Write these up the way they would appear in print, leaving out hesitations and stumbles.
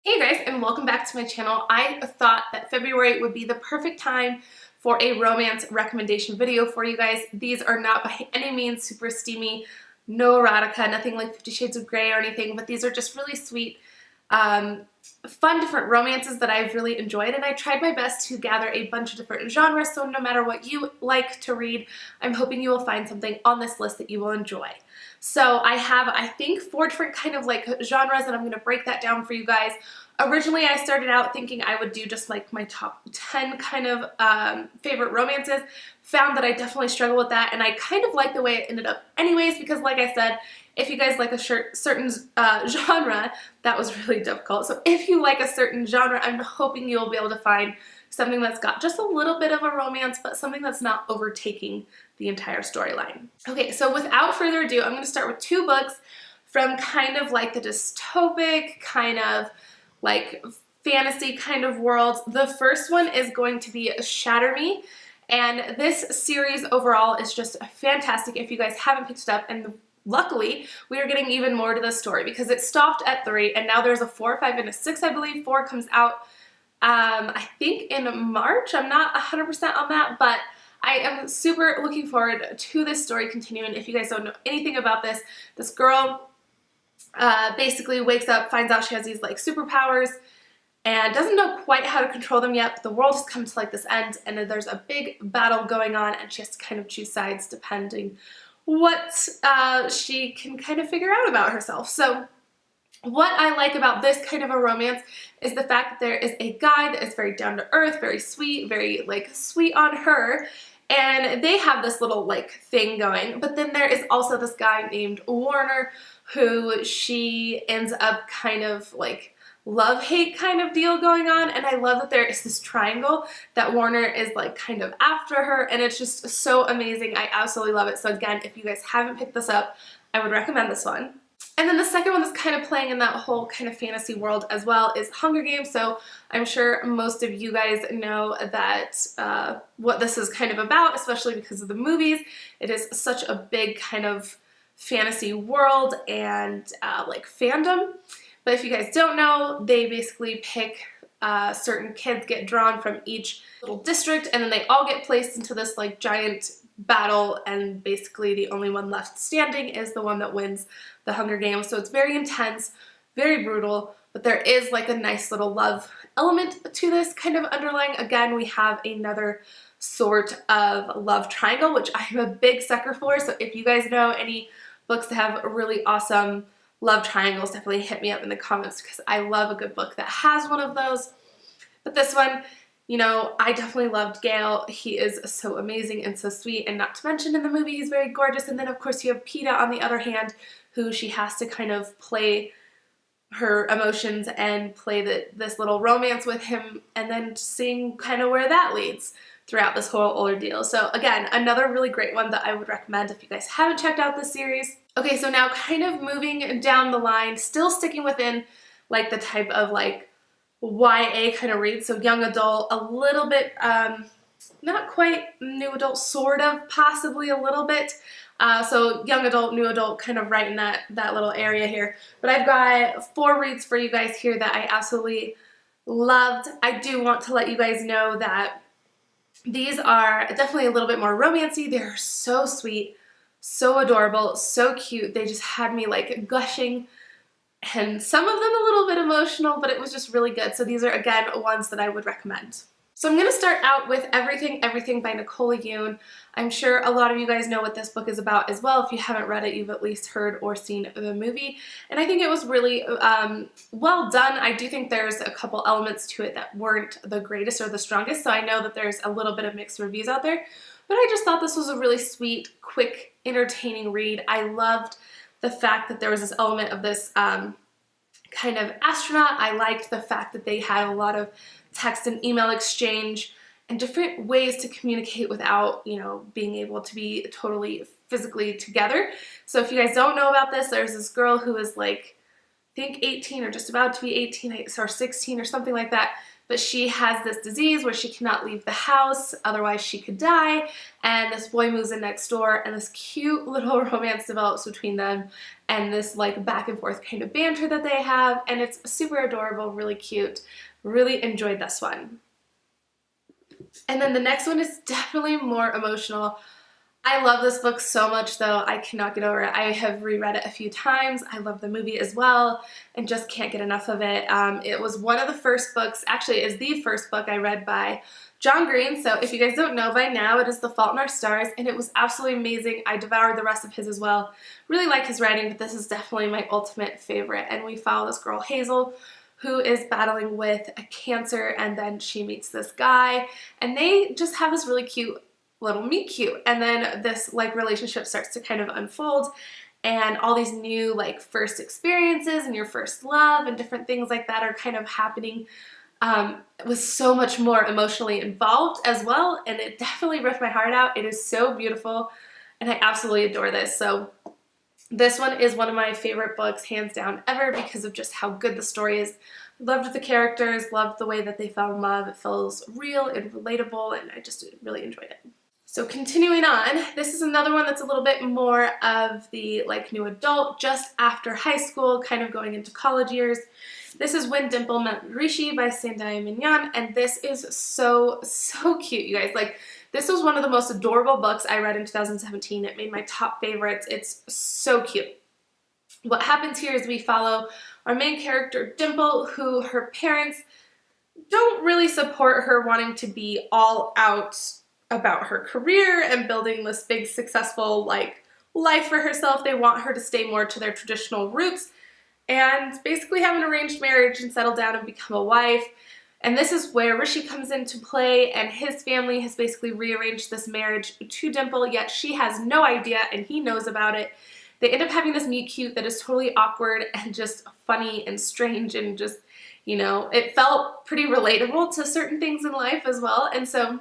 Hey guys, and welcome back to my channel. I thought that February would be the perfect time for a romance recommendation video for you guys. These are not by any means super steamy, no erotica, nothing like 50 Shades of Grey or anything, but these are just really sweet, fun different romances that I've really enjoyed, and I tried my best to gather a bunch of different genres, so no matter what you like to read, I'm hoping you will find something on this list that you will enjoy. So I have, I think, 4 different kind of like genres, and I'm going to break that down for you guys. Originally, I started out thinking I would do just like my top 10 kind of favorite romances. Found that I definitely struggle with that, and I kind of like the way it ended up anyways, because like I said, if you guys like a certain genre, that was really difficult. So if you like a certain genre, I'm hoping you'll be able to find something that's got just a little bit of a romance, but something that's not overtaking the entire storyline. Okay, so without further ado, I'm going to start with 2 books from kind of like the dystopic, kind of like fantasy kind of world. The first one is going to be Shatter Me, and this series overall is just fantastic if you guys haven't picked it up, and luckily we are getting even more to the story because it stopped at 3 and now there's a 4, 5, and a 6, I believe. 4 comes out I think in March. I'm not 100% on that, but I am super looking forward to this story continuing. If you guys don't know anything about this girl basically wakes up, finds out she has these like superpowers, and doesn't know quite how to control them yet, but the world has come to like this end, and there's a big battle going on, and she has to kind of choose sides depending what she can kind of figure out about herself. So what I like about this kind of a romance is the fact that there is a guy that is very down to earth, very sweet, very like sweet on her, and they have this little like thing going. But then there is also this guy named Warner who she ends up kind of like love-hate kind of deal going on, and I love that there is this triangle that Warner is like kind of after her, and it's just so amazing. I absolutely love it. So again, if you guys haven't picked this up, I would recommend this one. And then the second one that's kind of playing in that whole kind of fantasy world as well is Hunger Games. So I'm sure most of you guys know that what this is kind of about, especially because of the movies. It is such a big kind of fantasy world and like fandom. But if you guys don't know, they basically pick certain kids get drawn from each little district, and then they all get placed into this like giant battle, and basically the only one left standing is the one that wins the Hunger Games. So it's very intense, very brutal, but there is like a nice little love element to this kind of underlying. Again, we have another sort of love triangle, which I'm a big sucker for. So if you guys know any books that have really awesome love triangles, definitely hit me up in the comments because I love a good book that has one of those. But this one, you know, I definitely loved Gale. He is so amazing and so sweet, and not to mention in the movie he's very gorgeous. And then of course you have Peeta on the other hand, who she has to kind of play her emotions and play this little romance with him, and then seeing kind of where that leads throughout this whole ordeal. So again, another really great one that I would recommend if you guys haven't checked out this series. Okay, so now kind of moving down the line, still sticking within like the type of like YA kind of read, so young adult, a little bit, not quite new adult, sort of, possibly a little bit. So young adult, new adult, kind of right in that little area here. But I've got 4 reads for you guys here that I absolutely loved. I do want to let you guys know that these are definitely a little bit more romancy. They're so sweet, so adorable, so cute. They just had me like gushing, and some of them a little bit emotional, but it was just really good. So these are, again, ones that I would recommend. So I'm going to start out with Everything by Nicola Yoon. I'm sure a lot of you guys know what this book is about as well. If you haven't read it, you've at least heard or seen the movie. And I think it was really well done. I do think there's a couple elements to it that weren't the greatest or the strongest, so I know that there's a little bit of mixed reviews out there. But I just thought this was a really sweet, quick, entertaining read. I loved the fact that there was this element of this kind of astronaut. I liked the fact that they had a lot of text and email exchange and different ways to communicate without, you know, being able to be totally physically together. So if you guys don't know about this, there's this girl who is like think 18 or just about to be 18 or 16 or something like that. But she has this disease where she cannot leave the house, otherwise she could die. And this boy moves in next door, and this cute little romance develops between them, and this like back and forth kind of banter that they have. And it's super adorable, really cute. Really enjoyed this one. And then the next one is definitely more emotional. I love this book so much though, I cannot get over it. I have reread it a few times. I love the movie as well and just can't get enough of it. It was one of the first books, actually it is the first book I read by John Green. So if you guys don't know by now, it is The Fault in Our Stars, and it was absolutely amazing. I devoured the rest of his as well. Really like his writing, but this is definitely my ultimate favorite. And we follow this girl, Hazel, who is battling with a cancer, and then she meets this guy, and they just have this really cute little meet cute, and then this like relationship starts to kind of unfold, and all these new like first experiences and your first love and different things like that are kind of happening. It was so much more emotionally involved as well, and it definitely ripped my heart out. It is so beautiful, and I absolutely adore this. So this one is one of my favorite books hands down ever because of just how good the story is. Loved the characters, loved the way that they fell in love. It feels real and relatable, and I just really enjoyed it. So continuing on, this is another one that's a little bit more of the like new adult, just after high school, kind of going into college years. This is When Dimple Met Rishi by Sanjay Mignon, and this is so cute, you guys. Like, this was one of the most adorable books I read in 2017. It made my top favorites. It's so cute. What happens here is we follow our main character, Dimple, who her parents don't really support her wanting to be all out about her career and building this big successful like life for herself. They want her to stay more to their traditional roots and basically have an arranged marriage and settle down and become a wife. And this is where Rishi comes into play, and his family has basically rearranged this marriage to Dimple, yet she has no idea and he knows about it. They end up having this meet cute that is totally awkward and just funny and strange, and just, you know, it felt pretty relatable to certain things in life as well. And so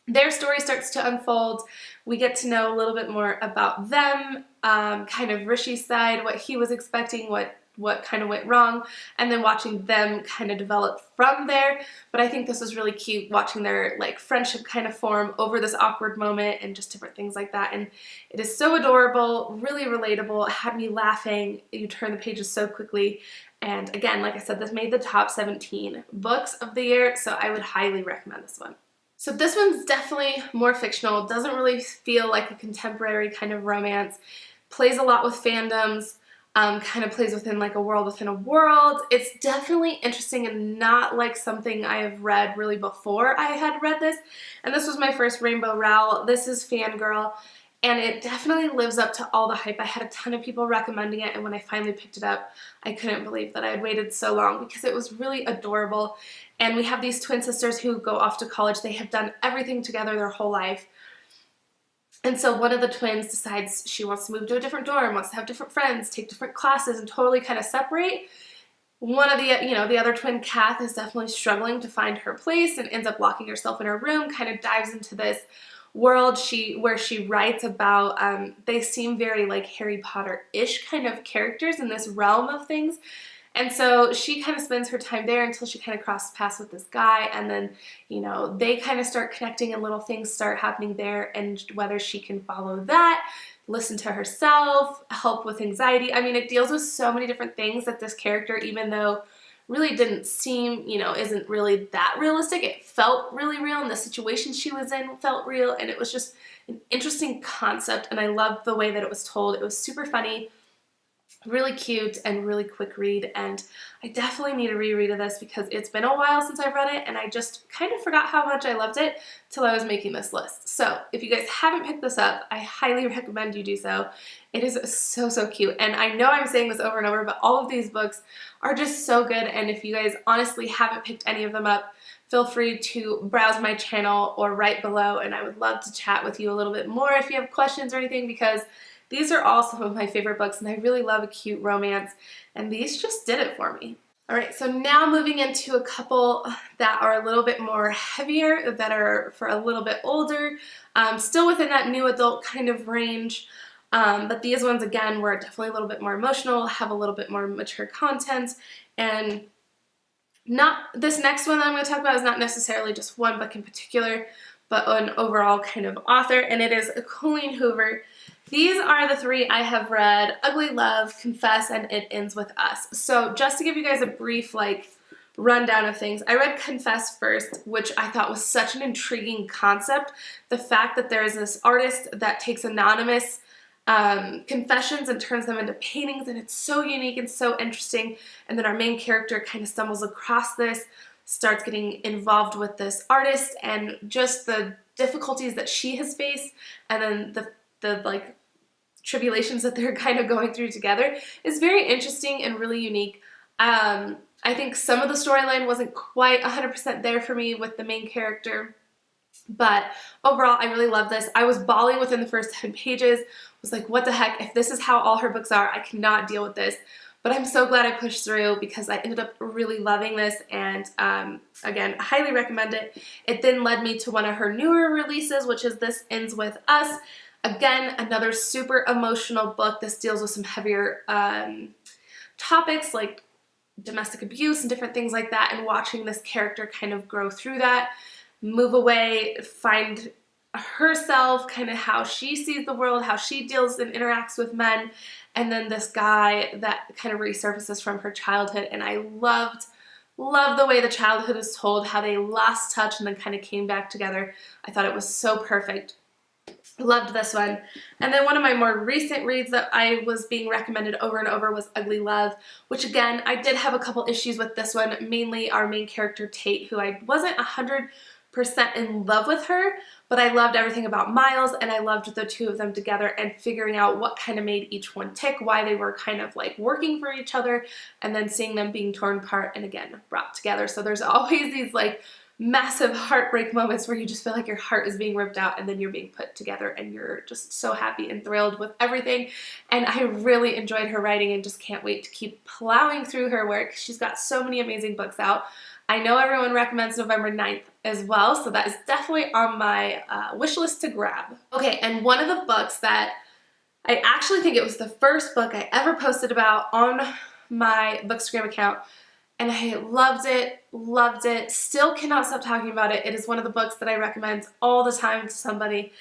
their story starts to unfold. We get to know a little bit more about them, kind of Rishi's side, what he was expecting, what kind of went wrong, and then watching them kind of develop from there. But I think this was really cute, watching their like friendship kind of form over this awkward moment and just different things like that. And it is so adorable, really relatable. It had me laughing. You turn the pages so quickly. And again, like I said, this made the top 17 books of the year, so I would highly recommend this one. So this one's definitely more fictional, doesn't really feel like a contemporary kind of romance, plays a lot with fandoms, kind of plays within like a world within a world. It's definitely interesting and not like something I have read really before I had read this. And this was my first Rainbow Rowell. This is Fangirl, and it definitely lives up to all the hype. I had a ton of people recommending it, and when I finally picked it up, I couldn't believe that I had waited so long because it was really adorable. And we have these twin sisters who go off to college. They have done everything together their whole life. And so one of the twins decides she wants to move to a different dorm, wants to have different friends, take different classes, and totally kind of separate. One of the, the other twin, Kath, is definitely struggling to find her place and ends up locking herself in her room, kind of dives into this world where she writes about, they seem very like Harry Potter-ish kind of characters in this realm of things. And so she kind of spends her time there until she kind of crosses paths with this guy, and then, they kind of start connecting and little things start happening there, and whether she can follow that, listen to herself, help with anxiety. I mean, it deals with so many different things that this character, even though really didn't seem, isn't really that realistic, it felt really real, and the situation she was in felt real, and it was just an interesting concept, and I loved the way that it was told. It was super funny, really cute, and really quick read, and I definitely need a reread of this because it's been a while since I've read it, and I just kind of forgot how much I loved it till I was making this list. So if you guys haven't picked this up, I highly recommend you do so. It is so cute, and I know I'm saying this over and over, but all of these books are just so good, and if you guys honestly haven't picked any of them up, feel free to browse my channel or right below, and I would love to chat with you a little bit more if you have questions or anything, because these are all some of my favorite books, and I really love a cute romance, and these just did it for me. All right, so now moving into a couple that are a little bit more heavier, that are for a little bit older, still within that new adult kind of range. But these ones, again, were definitely a little bit more emotional, have a little bit more mature content, and this next one that I'm going to talk about is not necessarily just one book in particular, but an overall kind of author, and it is Coen Hoover. These are the three I have read: Ugly Love, Confess, and It Ends With Us. So just to give you guys a brief rundown of things, I read Confess first, which I thought was such an intriguing concept. The fact that there's this artist that takes anonymous confessions and turns them into paintings, and it's so unique and so interesting. And then our main character kind of stumbles across this, starts getting involved with this artist, and just the difficulties that she has faced, and then the tribulations that they're kind of going through together is very interesting and really unique. I think some of the storyline wasn't quite 100% there for me with the main character, but overall I really love this. I was bawling within the first 10 pages. Was like, what the heck, if this is how all her books are, I cannot deal with this. But I'm so glad I pushed through because I ended up really loving this, and again, highly recommend it. It then led me to one of her newer releases, which is This Ends With Us. Again, another super emotional book. This deals with some heavier topics like domestic abuse and different things like that, and watching this character kind of grow through that, move away, find herself, kind of how she sees the world, how she deals and interacts with men, and then this guy that kind of resurfaces from her childhood. And I loved the way the childhood is told, how they lost touch and then kind of came back together. I thought it was so perfect. Loved this one. And then one of my more recent reads that I was being recommended over and over was Ugly Love, which again, I did have a couple issues with this one, mainly our main character Tate, who I wasn't 100% in love with her, but I loved everything about Miles, and I loved the two of them together and figuring out what kind of made each one tick, why they were kind of working for each other, and then seeing them being torn apart and again brought together. So there's always these massive heartbreak moments where you just feel like your heart is being ripped out, and then you're being put together and you're just so happy and thrilled with everything. And I really enjoyed her writing and just can't wait to keep plowing through her work. She's got so many amazing books out. I know everyone recommends November 9th as well, so that is definitely on my wish list to grab. Okay, and one of the books that I actually think it was the first book I ever posted about on my Bookstagram account, and I loved it, still cannot stop talking about it. It is one of the books that I recommend all the time to somebody,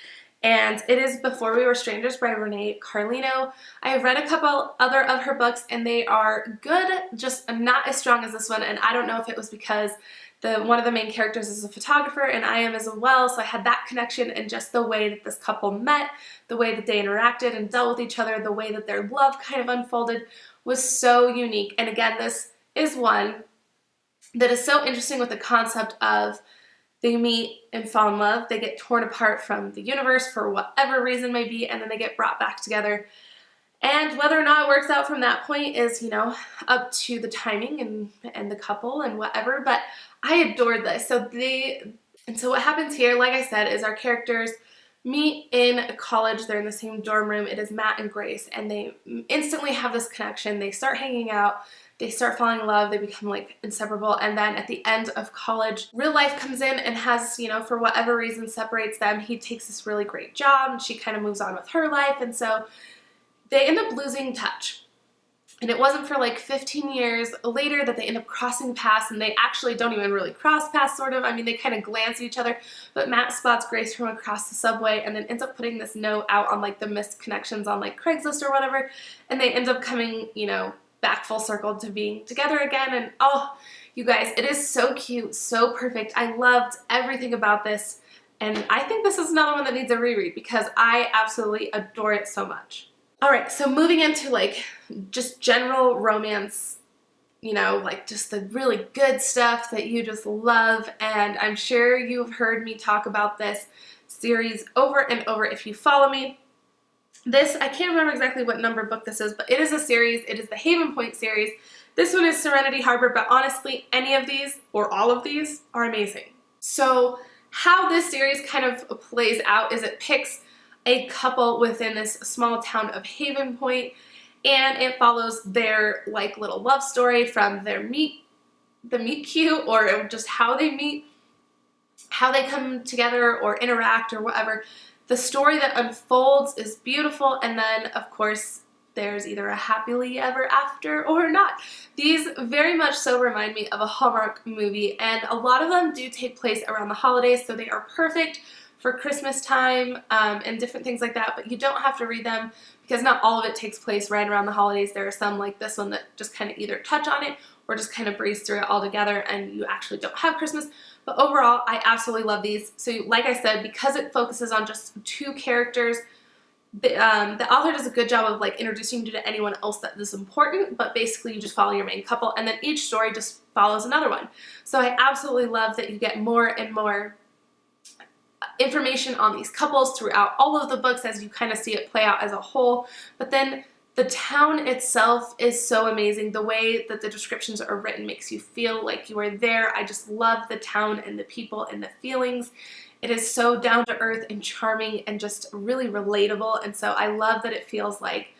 and it is Before We Were Strangers by Renee Carlino. I have read a couple other of her books, and they are good, just not as strong as this one, and I don't know if it was because one of the main characters is a photographer and I am as well, so I had that connection, and just the way that this couple met, the way that they interacted and dealt with each other, the way that their love kind of unfolded was so unique. And again, this is one that is so interesting with the concept of they meet and fall in love, they get torn apart from the universe for whatever reason may be, and then they get brought back together. And whether or not it works out from that point is, up to the timing and the couple and whatever, but I adored this. So what happens here, like I said, is our characters meet in college. They're in the same dorm room. It is Matt and Grace, and they instantly have this connection. They start hanging out. They start falling in love. They become inseparable. And then at the end of college, real life comes in and has, for whatever reason separates them. He takes this really great job, and she kind of moves on with her life. And so they end up losing touch. And it wasn't for 15 years later that they end up crossing paths, and they actually don't even really cross paths, sort of. I mean, they kind of glance at each other, but Matt spots Grace from across the subway and then ends up putting this note out on the missed connections on Craigslist or whatever, and they end up coming, back full circle to being together again. And oh, you guys, it is so cute, so perfect. I loved everything about this, and I think this is another one that needs a reread because I absolutely adore it so much. Alright, so moving into just general romance, just the really good stuff that you just love, and I'm sure you've heard me talk about this series over and over if you follow me. This, I can't remember exactly what number book this is, but it is a series. It is the Haven Point series. This one is Serenity Harbor, but honestly, any of these, or all of these, are amazing. So how this series kind of plays out is it picks a couple within this small town of Haven Point, and it follows their little love story from the meet cute, or just how they meet, how they come together or interact or whatever. The story that unfolds is beautiful, and then, of course, there's either a happily ever after or not. These very much so remind me of a Hallmark movie, and a lot of them do take place around the holidays, so they are perfect for Christmas time and different things like that, but you don't have to read them because not all of it takes place right around the holidays. There are some like this one that just kind of either touch on it or just kind of breeze through it all together and you actually don't have Christmas. But overall, I absolutely love these. So like I said, because it focuses on just two characters, the author does a good job of like introducing you to anyone else that is important, but basically you just follow your main couple and then each story just follows another one. So I absolutely love that you get more and more information on these couples throughout all of the books as you kind of see it play out as a whole. But then the town itself is so amazing. The way that the descriptions are written makes you feel like you are there. I just love the town and the people and the feelings. It is so down to earth and charming and just really relatable. And so I love that it feels like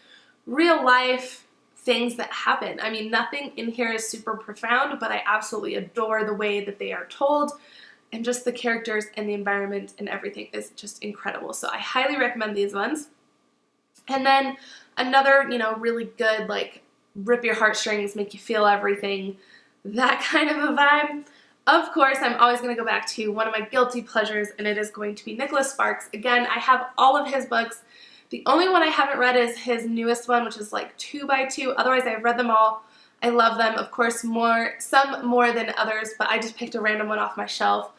real life things that happen. I mean, nothing in here is super profound, but I absolutely adore the way that they are told. And just the characters and the environment and everything is just incredible. So I highly recommend these ones. And then another, you know, really good, like, rip your heartstrings, make you feel everything, that kind of a vibe. Of course, I'm always going to go back to one of my guilty pleasures, and it is going to be Nicholas Sparks. Again, I have all of his books. The only one I haven't read is his newest one, which is like 2x2. Otherwise, I've read them all. I love them, of course, some more than others, but I just picked a random one off my shelf.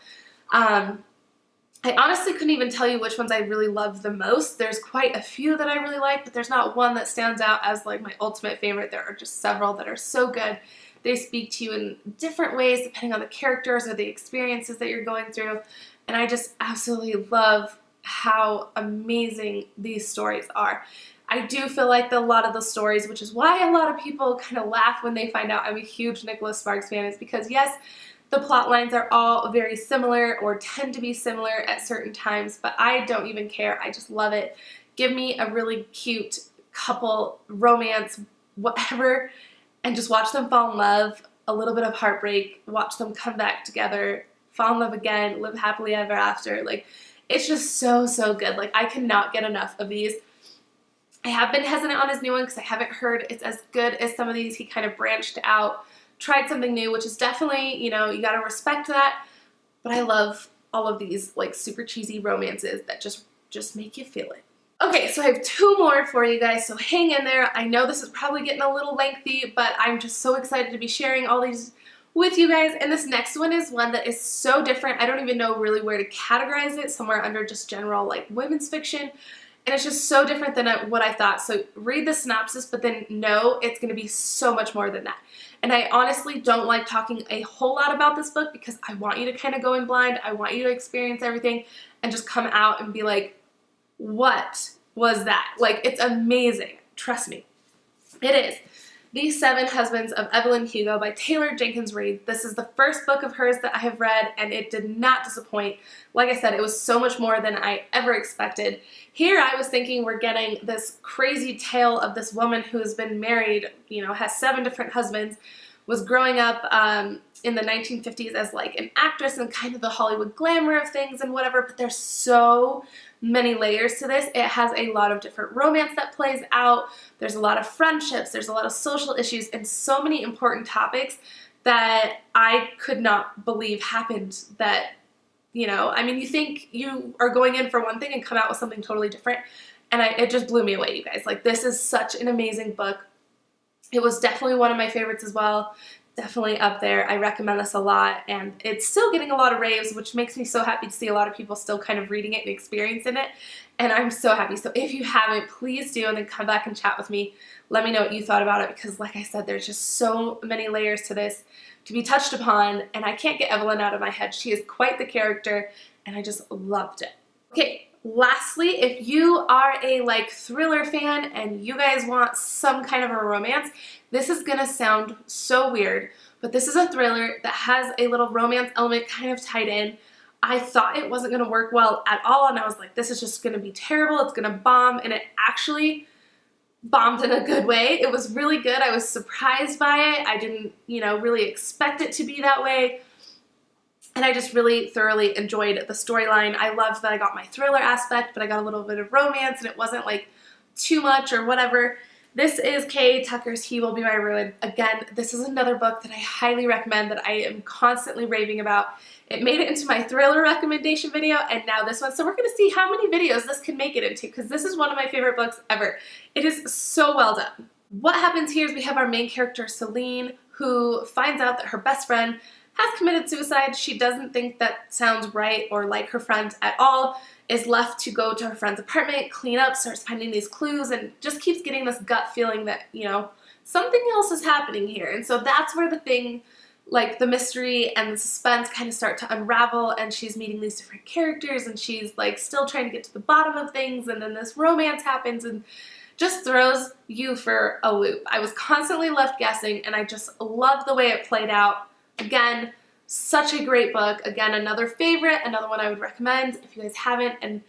I honestly couldn't even tell you which ones I really love the most. There's quite a few that I really like, but there's not one that stands out as like my ultimate favorite. There are just several that are so good. They speak to you in different ways depending on the characters or the experiences that you're going through, and I just absolutely love how amazing these stories are. I do feel like a lot of the stories, which is why a lot of people kind of laugh when they find out I'm a huge Nicholas Sparks fan, is because yes, the plot lines are all very similar or tend to be similar at certain times, but I don't even care. I just love it. Give me a really cute couple, romance, whatever, and just watch them fall in love, a little bit of heartbreak, watch them come back together, fall in love again, live happily ever after. Like, it's just so, so good. Like, I cannot get enough of these. I have been hesitant on his new one because I haven't heard it's as good as some of these. He kind of branched out, tried something new, which is definitely, you know, you gotta respect that. But I love all of these like super cheesy romances that just make you feel it. Okay, so I have two more for you guys, so hang in there. I know this is probably getting a little lengthy, but I'm just so excited to be sharing all these with you guys. And this next one is one that is so different. I don't even know really where to categorize it, somewhere under just general like women's fiction. And it's just so different than what I thought. So read the synopsis, but then know it's going to be so much more than that. And I honestly don't like talking a whole lot about this book because I want you to kind of go in blind. I want you to experience everything and just come out and be like, what was that? Like, it's amazing. Trust me. It is. The Seven Husbands of Evelyn Hugo by Taylor Jenkins Reid. This is the first book of hers that I have read, and it did not disappoint. Like I said, it was so much more than I ever expected. Here I was thinking we're getting this crazy tale of this woman who has been married, you know, has 7 different husbands, was growing up in the 1950s as like an actress and kind of the Hollywood glamour of things and whatever, but there's so many layers to this. It has a lot of different romance that plays out. There's a lot of friendships. There's a lot of social issues and so many important topics that I could not believe happened that, you know, I mean, you think you are going in for one thing and come out with something totally different. And it just blew me away, you guys. Like, this is such an amazing book. It was definitely one of my favorites as well. Definitely up there. I recommend this a lot, and it's still getting a lot of raves, which makes me so happy to see a lot of people still kind of reading it and experiencing it, and I'm so happy. So if you haven't, please do, and then come back and chat with me. Let me know what you thought about it, because like I said, there's just so many layers to this to be touched upon, and I can't get Evelyn out of my head. She is quite the character, and I just loved it. Okay. Lastly, if you are a like thriller fan and you guys want some kind of a romance, this is gonna sound so weird, but this is a thriller that has a little romance element kind of tied in. I thought it wasn't gonna work well at all, and I was like, this is just gonna be terrible, it's gonna bomb, and it actually bombed in a good way. It was really good. I was surprised by it. I didn't, you know, really expect it to be that way. And I just really thoroughly enjoyed the storyline. I loved that I got my thriller aspect, but I got a little bit of romance and it wasn't like too much or whatever. This is Kay Tucker's He Will Be My Ruin. Again, this is another book that I highly recommend, that I am constantly raving about. It made it into my thriller recommendation video, and now this one. So we're going to see how many videos this can make it into, because this is one of my favorite books ever. It is so well done. What happens here is we have our main character, Celine, who finds out that her best friend has committed suicide. She doesn't think that sounds right or like her friend at all, is left to go to her friend's apartment, clean up, starts finding these clues, and just keeps getting this gut feeling that, you know, something else is happening here. And so that's where the thing, like the mystery and the suspense, kind of start to unravel, and she's meeting these different characters, and she's like still trying to get to the bottom of things, and then this romance happens and just throws you for a loop. I was constantly left guessing, and I just loved the way it played out. Again, such a great book. Again, another favorite, another one I would recommend if you guys haven't. And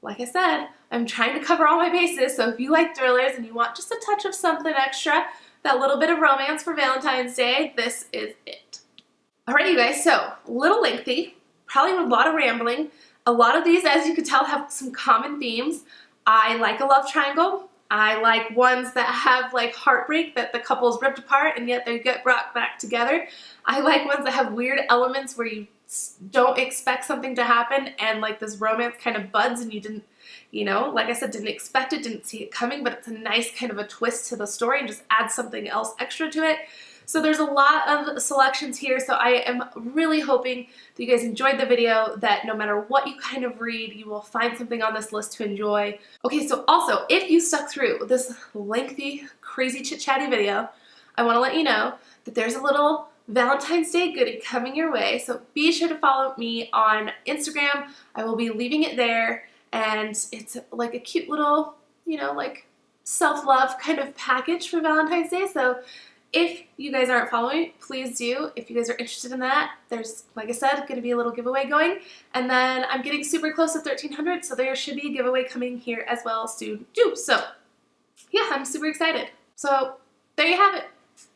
like I said, I'm trying to cover all my bases, so if you like thrillers and you want just a touch of something extra, that little bit of romance for Valentine's Day, this is it. Alright, you guys, so a little lengthy, probably a lot of rambling. A lot of these, as you can tell, have some common themes. I like a love triangle. I like ones that have like heartbreak, that the couple's ripped apart and yet they get brought back together. I like ones that have weird elements where you don't expect something to happen and like this romance kind of buds and you didn't, you know, like I said, didn't expect it, didn't see it coming, but it's a nice kind of a twist to the story and just adds something else extra to it. So there's a lot of selections here, so I am really hoping that you guys enjoyed the video, that no matter what you kind of read, you will find something on this list to enjoy. Okay, so also, if you stuck through this lengthy, crazy chit-chatty video, I want to let you know that there's a little Valentine's Day goodie coming your way, so be sure to follow me on Instagram. I will be leaving it there, and it's like a cute little, you know, like self-love kind of package for Valentine's Day, so if you guys aren't following, please do. If you guys are interested in that, there's, like I said, going to be a little giveaway going. And then I'm getting super close to 1,300, so there should be a giveaway coming here as well soon too. So yeah, I'm super excited. So there you have it.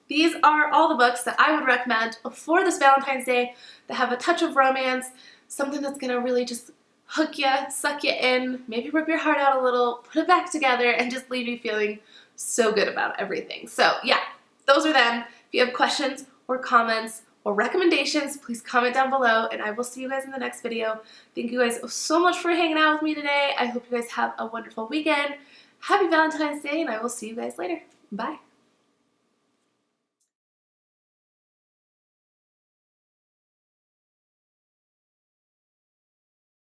These are all the books that I would recommend for this Valentine's Day that have a touch of romance, something that's going to really just hook you, suck you in, maybe rip your heart out a little, put it back together, and just leave you feeling so good about everything. So yeah. Those are them. If you have questions or comments or recommendations, please comment down below, and I will see you guys in the next video. Thank you guys so much for hanging out with me today. I hope you guys have a wonderful weekend. Happy Valentine's Day, and I will see you guys later. Bye.